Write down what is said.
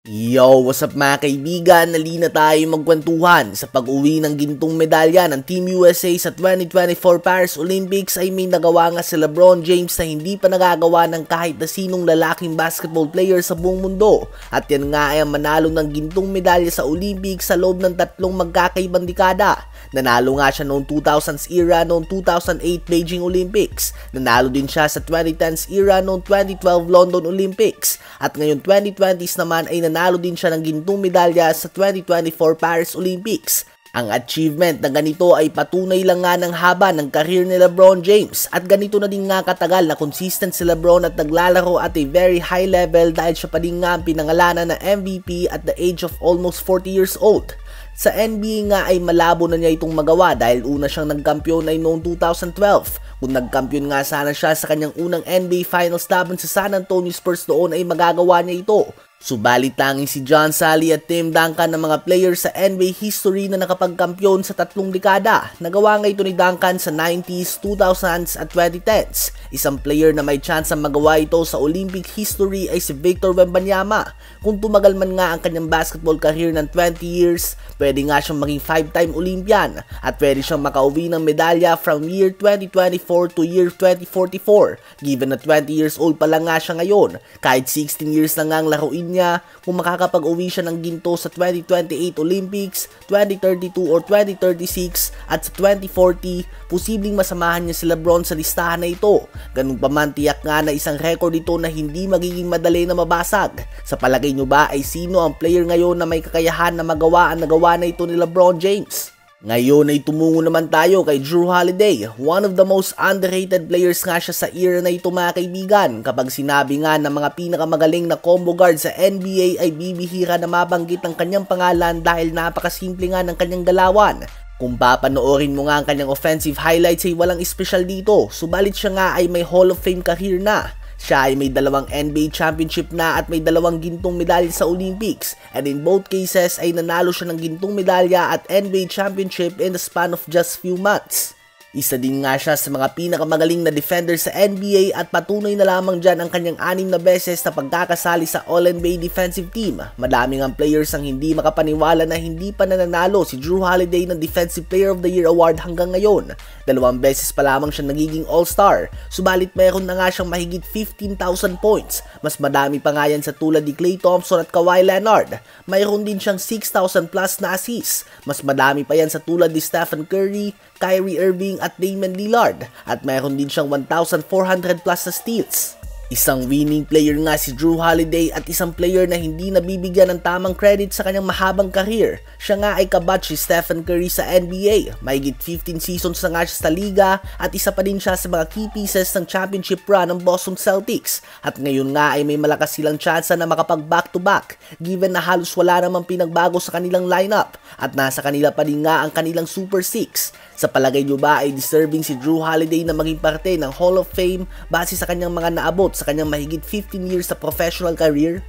Yo, what's up mga kaibigan? Nalina tayo magkwentuhan. Sa pag-uwi ng gintong medalya ng Team USA sa 2024 Paris Olympics ay may nagawa nga si LeBron James na hindi pa nagagawa ng kahit na sinong lalaking basketball player sa buong mundo. At yan nga ay ang manalo ng gintong medalya sa Olympics sa loob ng tatlong magkakaibang dekada. Nanalo nga siya noong 2000s era noong 2008 Beijing Olympics. Nanalo din siya sa 2010s era noong 2012 London Olympics. At ngayon 2020s naman ay nanalo din siya ng gintong medalya sa 2024 Paris Olympics. Ang achievement na ganito ay patunay lang nga ng haba ng career ni LeBron James at ganito na din nga katagal na consistent si LeBron at naglalaro at a very high level dahil siya pa din nga ang pinangalanan na MVP at the age of almost 40 years old. Sa NBA nga ay malabo na niya itong magawa dahil una siyang nagkampiyon ay noong 2012. Kung nagkampiyon nga sana siya sa kanyang unang NBA Finals laban sa San Antonio Spurs noon ay magagawa niya ito. Subalit tanging si John Salley at Tim Duncan ng mga players sa NBA history na nakapagkampiyon sa tatlong dekada. Nagawa nga ito ni Duncan sa 90s, 2000s at 2010s. Isang player na may chance ang magawa ito sa Olympic history ay si Victor Wembanyama. Kung tumagal man nga ang kanyang basketball career ng 20 years, pwede nga siyang maging 5-time Olympian at pwede siyang makauwi ng medalya from year 2024 to year 2044. Given na 20 years old pa lang nga siya ngayon, kahit 16 years na nga ang laruin niya, kung makakapag-uwi siya ng ginto sa 2028 Olympics, 2032 or 2036 at sa 2040, posibleng masamahan niya si LeBron sa listahan na ito. Ganun pa man, tiyak nga na isang record ito na hindi magiging madali na mabasag. Sa palagay nyo ba ay sino ang player ngayon na may kakayahan na magawa ang nagawa na ito ni LeBron James? Ngayon ay tumungo naman tayo kay Jrue Holiday. One of the most underrated players nga siya sa era na ito mga kaibigan. Kapag sinabi nga ng mga pinakamagaling na combo guard sa NBA ay bibihira na mabanggit ang kanyang pangalan dahil napakasimple nga ng kanyang galawan. Kung papanoorin mo nga ang kanyang offensive highlights ay walang espesyal dito. Subalit siya nga ay may Hall of Fame career na. Siya ay may dalawang NBA championship na at may dalawang gintong medalya sa Olympics, and in both cases ay nanalo siya ng gintong medalya at NBA championship in the span of just few months. Isa din nga siya sa mga pinakamagaling na defender sa NBA at patunay na lamang dyan ang kanyang 6 na beses na pagkakasali sa All-NBA defensive team. Madaming ang players ang hindi makapaniwala na hindi pa nananalo si Jrue Holiday ng Defensive Player of the Year award hanggang ngayon. 2 beses pa lamang siya nagiging All-Star, subalit mayroon na nga siyang mahigit 15,000 points. Mas madami pa nga yan sa tulad ni Klay Thompson at Kawhi Leonard. Mayroon din siyang 6,000 plus na assists. Mas madami pa yan sa tulad ni Stephen Curry, Kyrie Irving at Damian Lillard, at mayroon din siyang 1,400 plus na steals. Isang winning player nga si Jrue Holiday at isang player na hindi nabibigyan ng tamang credit sa kanyang mahabang career. Siya nga ay kabatch si Stephen Curry sa NBA. Mahigit 15 seasons na nga siya sa liga at isa pa din siya sa mga key pieces ng championship run ng Boston Celtics. At ngayon nga ay may malakas silang tsansa na makapag back-to-back given na halos wala namang pinagbago sa kanilang lineup at nasa kanila pa din nga ang kanilang Super Six. Sa palagay nyo ba ay deserving si Jrue Holiday na maging parte ng Hall of Fame base sa kanyang mga naabot sa kanyang mahigit 15 years sa professional career?